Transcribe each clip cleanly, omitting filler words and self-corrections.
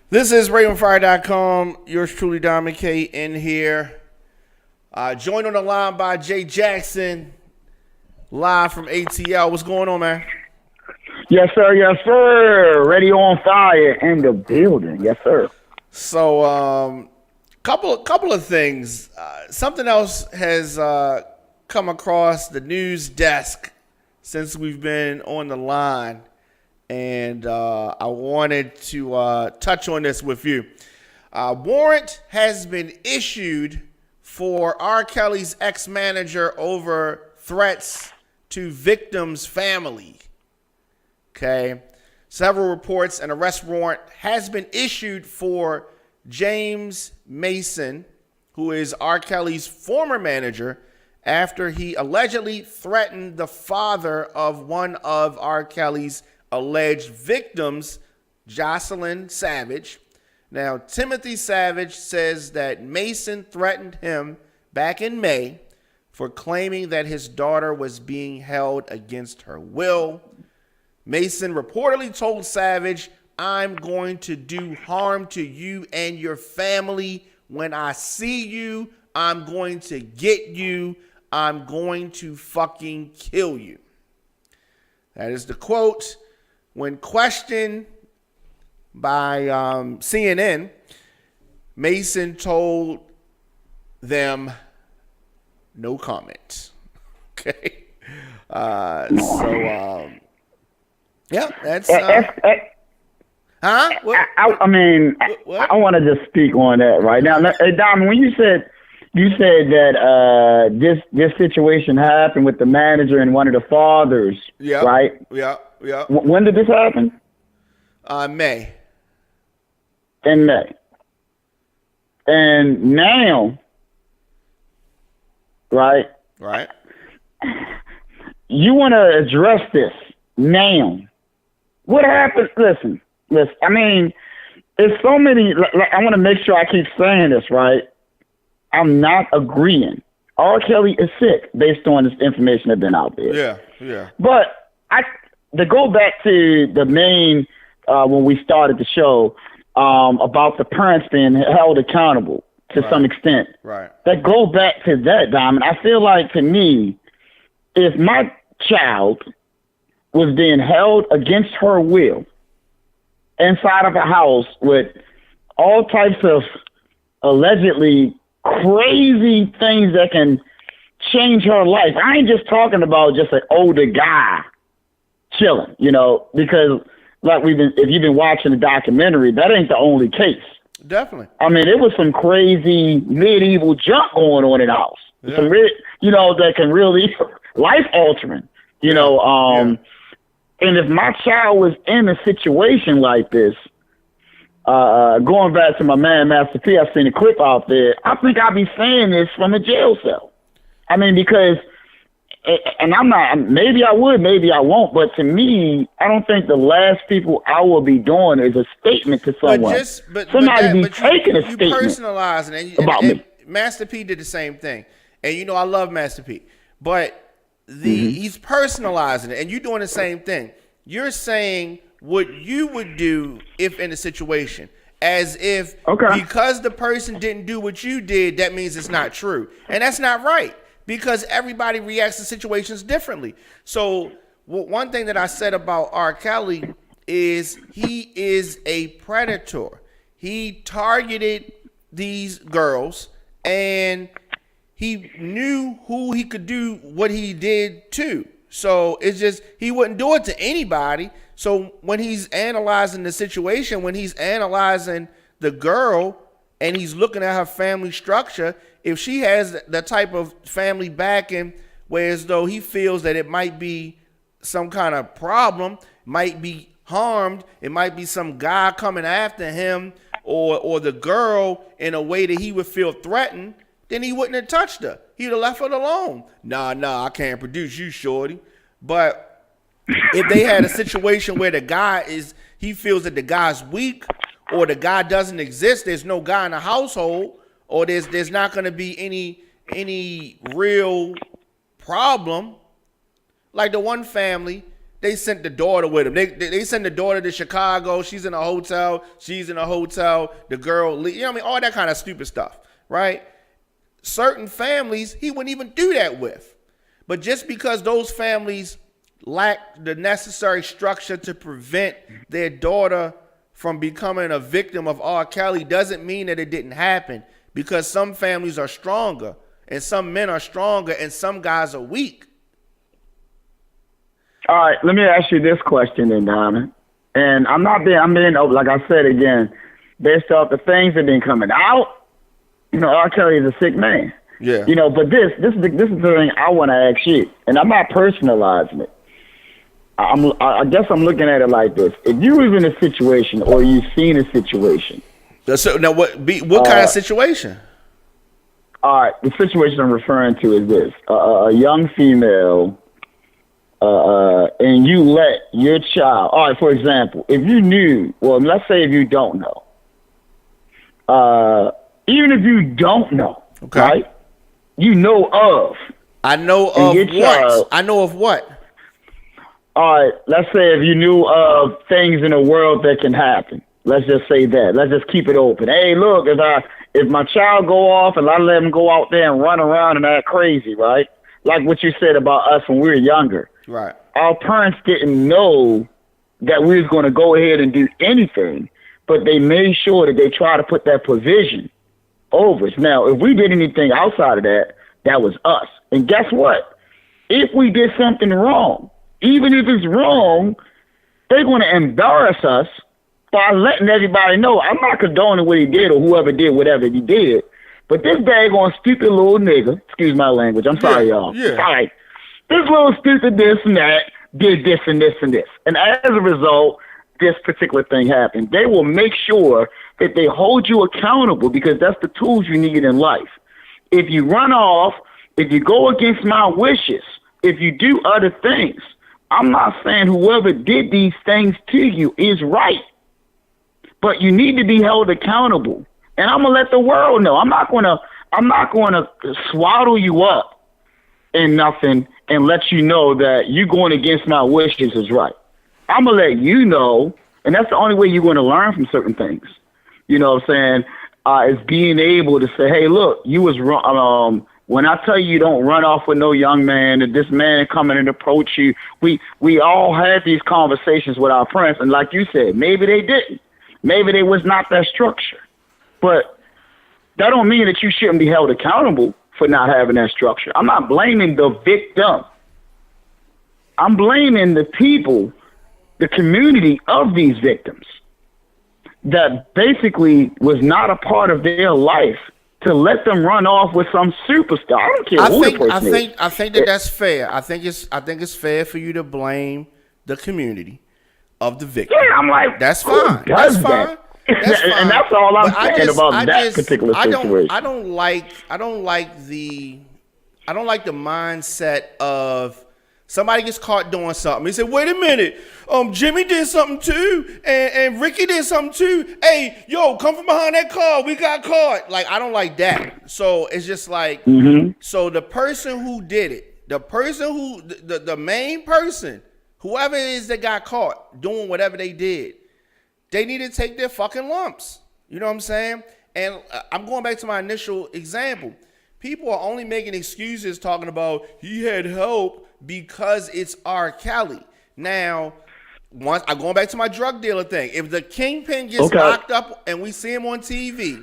This is radioonfire.com. Yours truly, Don McKay, in here. Joined on the line by Jay Jackson, live from ATL. What's going on, man? Yes, sir. Yes, sir. Radio on fire in the building. Yes, sir. So, couple of things. Something else has come across the news desk since we've been on the line, and I wanted to touch on this with you. Warrant has been issued for R. Kelly's ex-manager over threats to victims' family. Okay. Several reports, an arrest warrant has been issued for James Mason, who is R. Kelly's former manager, after he allegedly threatened the father of one of R. Kelly's alleged victims, Jocelyn Savage. Now, Timothy Savage says that Mason threatened him back in May for claiming that his daughter was being held against her will. Mason reportedly told Savage, "I'm going to do harm to you and your family. When I see you, I'm going to get you. I'm going to fucking kill you." That is the quote. When questioned by CNN, Mason told them no comment. Okay. Yeah, that's. Huh? What? I mean, What? I want to just speak on that right now. Hey, Dom, when you said that this situation happened with the manager and one of the fathers, Yeah. right? Yeah. When did this happen? May. In May. And now, right? Right. You want to address this now. What happened? Listen. I mean, there's so many. I want to make sure I keep saying this, right? I'm not agreeing. R. Kelly is sick based on this information that's been out there. Yeah. But to go back to the main, when we started the show, about the parents being held accountable to some extent. Right. That goes back to that, Diamond. I feel like, to me, if my child was being held against her will inside of a house with all types of allegedly crazy things that can change her life. I ain't just talking about just an older guy chilling, because if you've been watching the documentary, that ain't the only case. Definitely. I mean, it was some crazy medieval junk going on in the house. Yeah. Some that can really life altering, And if my child was in a situation like this, going back to my man, Master P, I seen a clip out there. I think I'd be saying this from a jail cell. I mean, because, and I'm not, maybe I would, maybe I won't, but to me, I don't think the last people I will be doing is a statement to someone. Somebody be taking a statement personalizing it about me. Master P did the same thing. And I love Master P. But he's personalizing it, and you're doing the same thing. You're saying what you would do if in a situation, as if because the person didn't do what you did, that means it's not true. And that's not right, because everybody reacts to situations differently. So one thing that I said about R. Kelly is he is a predator. He targeted these girls, and he knew who he could do what he did to. So it's just, he wouldn't do it to anybody. So when he's analyzing the situation, when he's analyzing the girl and he's looking at her family structure, if she has the type of family backing where as though he feels that it might be some kind of problem, might be harmed, it might be some guy coming after him or the girl in a way that he would feel threatened, then he wouldn't have touched her. He'd have left her alone. Nah, I can't produce you, shorty. But if they had a situation where he feels that the guy's weak, or the guy doesn't exist, there's no guy in the household, or there's not going to be any real problem. Like the one family, They sent the daughter with him. They sent the daughter to Chicago. She's in a hotel. She's in a hotel. The girl, you know what I mean? All that kind of stupid stuff, right? Certain families he wouldn't even do that with. But just because those families lack the necessary structure to prevent their daughter from becoming a victim of R. Kelly doesn't mean that it didn't happen, because some families are stronger and some men are stronger and some guys are weak. All right, let me ask you this question then, Diamond. And I'm being, like I said again, based off the things that have been coming out, you know, R. Kelly is a sick man. Yeah. You know, but this is the thing I want to ask you, and I'm not personalizing it. I guess I'm looking at it like this. If you was in a situation or you've seen a situation. So now what kind of situation? All right, the situation I'm referring to is this. A young female, and you let your child, all right, for example, if you knew, well, let's say if you don't know, even if you don't know, okay, right, you know of. I know of what? Child, I know of what? All right, let's say if you knew of things in the world that can happen. Let's just say that. Let's just keep it open. Hey, look, if my child go off and I let him go out there and run around and act crazy, right? Like what you said about us when we were younger. Right. Our parents didn't know that we was going to go ahead and do anything, but they made sure that they try to put that provision over us. Now, if we did anything outside of that, that was us. And guess what? If we did something wrong, even if it's wrong, they're going to embarrass us by letting everybody know. I'm not condoning what he did or whoever did whatever he did, but this daggone stupid little nigga, excuse my language, I'm sorry, y'all. Yeah. All right. This little stupid this and that did this and this and this. And as a result, this particular thing happened. They will make sure that they hold you accountable, because that's the tools you need in life. If you run off, if you go against my wishes, if you do other things, I'm not saying whoever did these things to you is right, but you need to be held accountable. And I'm gonna let the world know. I'm not gonna swaddle you up in nothing and let you know that you going against my wishes is right. I'm gonna let you know, and that's the only way you're gonna learn from certain things. You know what I'm saying? Is being able to say, hey, look, you was wrong. When I tell you don't run off with no young man, that this man coming and approach you, we all had these conversations with our parents, and like you said, maybe they didn't. Maybe they was not that structure. But that don't mean that you shouldn't be held accountable for not having that structure. I'm not blaming the victim. I'm blaming the people, the community of these victims that basically was not a part of their life to let them run off with some superstar. I don't care who the person is. I think that's fair. I think it's fair for you to blame the community of the victim. Yeah, I'm like, that's fine. That's fine. That's fine. And that's all I'm saying about that particular situation. I don't like the mindset of somebody gets caught doing something. He said, wait a minute, Jimmy did something too, and Ricky did something too. Hey, yo, come from behind that car. We got caught. Like, I don't like that. So it's just like, So the person who did it, the main person, whoever it is that got caught doing whatever they did, they need to take their fucking lumps. You know what I'm saying? And I'm going back to my initial example. People are only making excuses talking about he had help because it's R. Kelly. Now, once I'm going back to my drug dealer thing. If the kingpin gets locked up and we see him on TV,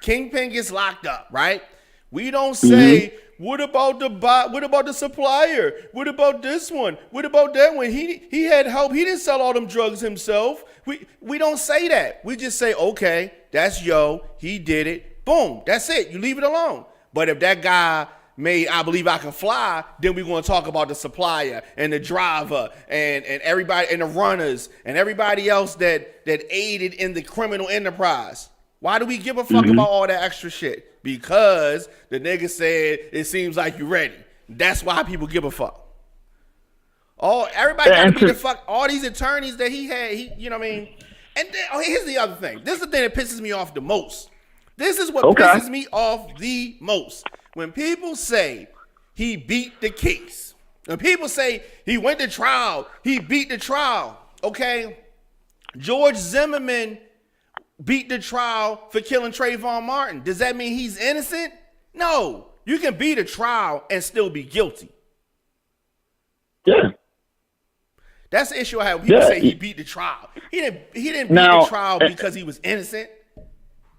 kingpin gets locked up, right? We don't say, what about the bot? What about the supplier? What about this one? What about that one? He had help. He didn't sell all them drugs himself. We don't say that. We just say, okay, that's Yo. He did it. Boom. That's it. You leave it alone. But if that guy made I Believe I Can Fly, then we're going to talk about the supplier and the driver and everybody and the runners and everybody else that aided in the criminal enterprise. Why do we give a fuck about all that extra shit? Because the nigga said it seems like you're ready. That's why people give a fuck. Everybody got to be the fuck. All these attorneys that he had, you know what I mean? And then, here's the other thing. This is the thing that pisses me off the most. This is what pisses me off the most. When people say he beat the case, And people say he went to trial, he beat the trial. Okay, George Zimmerman beat the trial for killing Trayvon Martin. Does that mean he's innocent? No. You can beat a trial and still be guilty. Yeah. That's the issue I have when people say he beat the trial. He didn't beat the trial because he was innocent.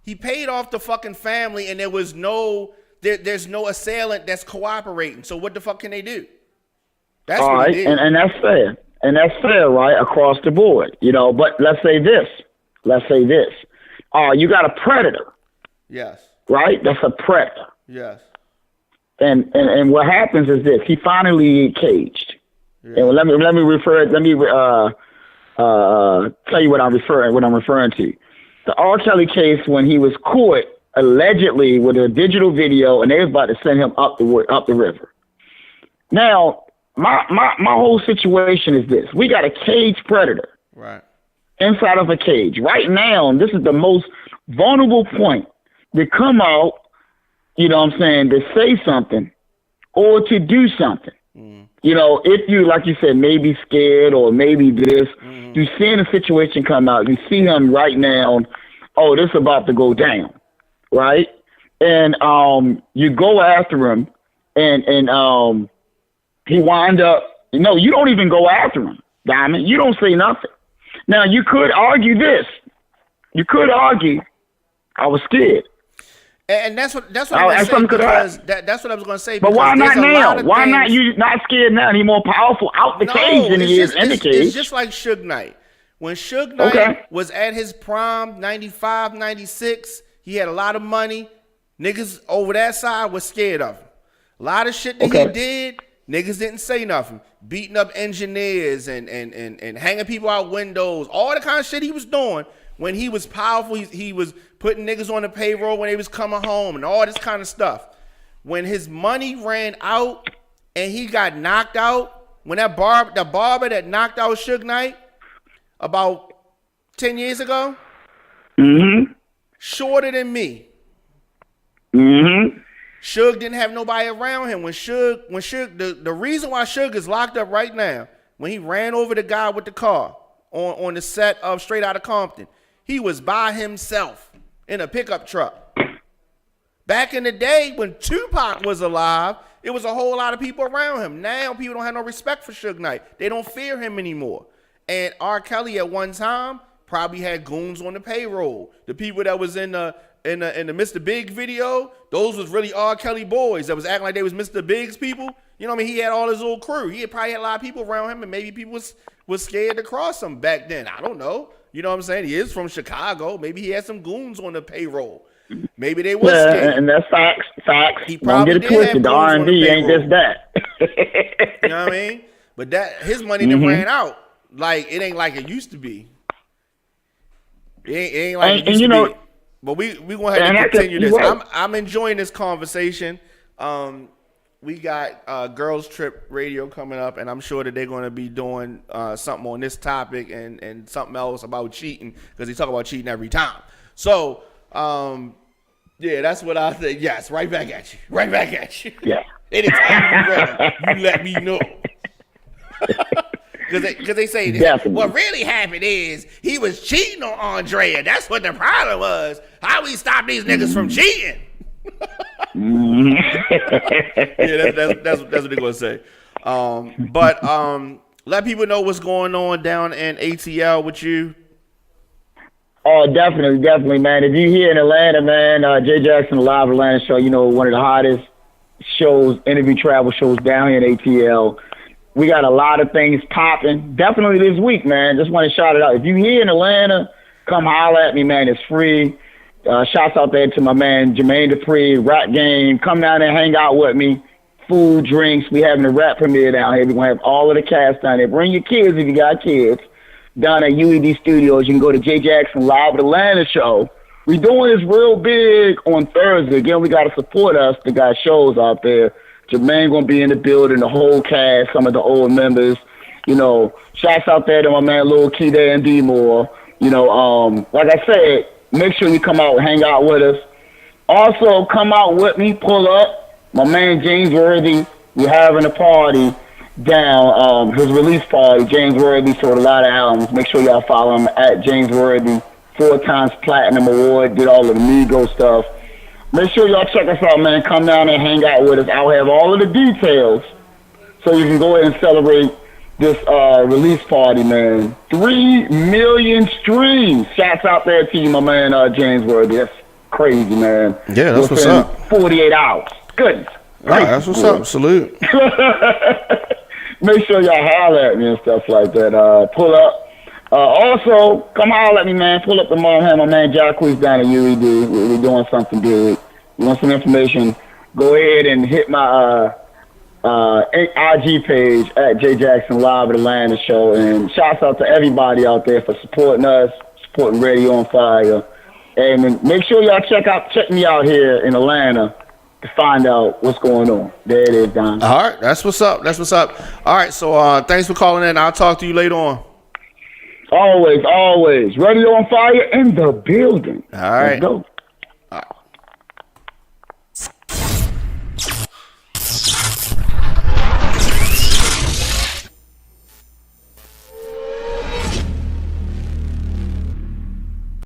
He paid off the fucking family, and there's no assailant that's cooperating. So what the fuck can they do? That's all what right, he did. and that's fair. And that's fair, right, across the board. You know, but let's say this. You got a predator. Yes. Right? That's a predator. Yes. And what happens is this: he finally caged. Yeah. And let me tell you what I'm referring to. The R. Kelly case, when he was caught allegedly with a digital video, and they was about to send him up the river. Now, my whole situation is this: we got a caged predator, right, inside of a cage. Right now, this is the most vulnerable point to come out. You know what I'm saying? To say something or to do something. Mm. You know, if you, like you said, maybe scared or maybe this, you seeing a situation come out, you see him right now, oh, this is about to go down, right? And you go after him, and he wind up, you don't even go after him, Diamond. You don't say nothing. Now, you could argue this. You could argue, I was scared. And that's what I was going to say, that's what I was going to say. But why not now? Why not you not scared now? He's more powerful out the cage than he is in the cage. It's just like Suge Knight. When Suge Knight was at his prime, 95, 96, he had a lot of money. Niggas over that side was scared of him. A lot of shit that he did, niggas didn't say nothing. Beating up engineers and hanging people out windows, all the kind of shit he was doing. When he was powerful, he was putting niggas on the payroll when they was coming home and all this kind of stuff. When his money ran out and he got knocked out, when the barber that knocked out Suge Knight about 10 years ago, shorter than me. Suge didn't have nobody around him. When Suge, the reason why Suge is locked up right now, when he ran over the guy with the car on the set of Straight Outta Compton, he was by himself in a pickup truck. Back in the day when Tupac was alive, it was a whole lot of people around him. Now people don't have no respect for Suge Knight. They don't fear him anymore. And R. Kelly at one time probably had goons on the payroll. The people that was in the Mr. Big video, those was really R. Kelly boys that was acting like they was Mr. Big's people. You know what I mean? He had all his little crew. He probably had a lot of people around him, and maybe people was scared to cross him back then. I don't know. You know what I'm saying? He is from Chicago. Maybe he had some goons on the payroll. Maybe they was scared. And that's facts. He probably don't get it twisted. The R&B ain't just that. You know what I mean? But his money done ran out. Like, it ain't like it used to be. It ain't like it used to be. But we going to have to continue this. Right. I'm enjoying this conversation. We got Girls Trip Radio coming up, and I'm sure that they're going to be doing something on this topic and something else about cheating, because they talk about cheating every time. So, yeah, that's what I think. Yes, right back at you. Right back at you. Yeah. Anytime you're ready, you let me know. Because they say that what really happened is he was cheating on Andrea. That's what the problem was. How we stop these niggas from cheating? Yeah, that's what they're gonna say. But let people know what's going on down in ATL with you. Oh, definitely, man. If you're here in Atlanta, man, Jay Jackson Live Atlanta Show, one of the hottest shows, interview travel shows down here in ATL. We got a lot of things popping. Definitely this week, man. Just want to shout it out. If you're here in Atlanta, come holler at me, man. It's free. Shouts out there to my man Jermaine Dupri, Rap Game. Come down there, hang out with me. Food, drinks. We having a rap premiere down here. We're going to have all of the cast down there. Bring your kids if you got kids. Down at UED Studios, you can go to Jay Jackson Live Atlanta Show. We doing this real big on Thursday. Again, we got to support us. They got shows out there. Jermaine going to be in the building, the whole cast, some of the old members. Shouts out there to my man Lil Key there and D-More. Like I said, make sure you come out and hang out with us. Also, come out with me, pull up. My man James Worthy, we're having a party down his release party. James Worthy sold a lot of albums. Make sure y'all follow him at James Worthy. 4 times platinum award. Did all of the Migos stuff. Make sure y'all check us out, man. Come down and hang out with us. I'll have all of the details so you can go ahead and celebrate this release party, man. 3 million streams. Shouts out there to you, my man, James Worthy. That's crazy, man. Yeah, that's what's up. 48 hours. Goodness. Wow, that's what's up. Salute. Make sure y'all holler at me and stuff like that. Pull up. Also, come holler at me, man. Pull up tomorrow. Have my man Jacquees down at UED. We're doing something good. You want some information? Go ahead and hit my IG page at J Jackson Live at Atlanta Show. And shouts out to everybody out there for supporting us, supporting Radio on Fire. And make sure y'all check me out here in Atlanta to find out what's going on. There it is, Don. All right, that's what's up. That's what's up. All right, so thanks for calling in. I'll talk to you later on. Always. Radio on Fire in the building. All right. Let's go.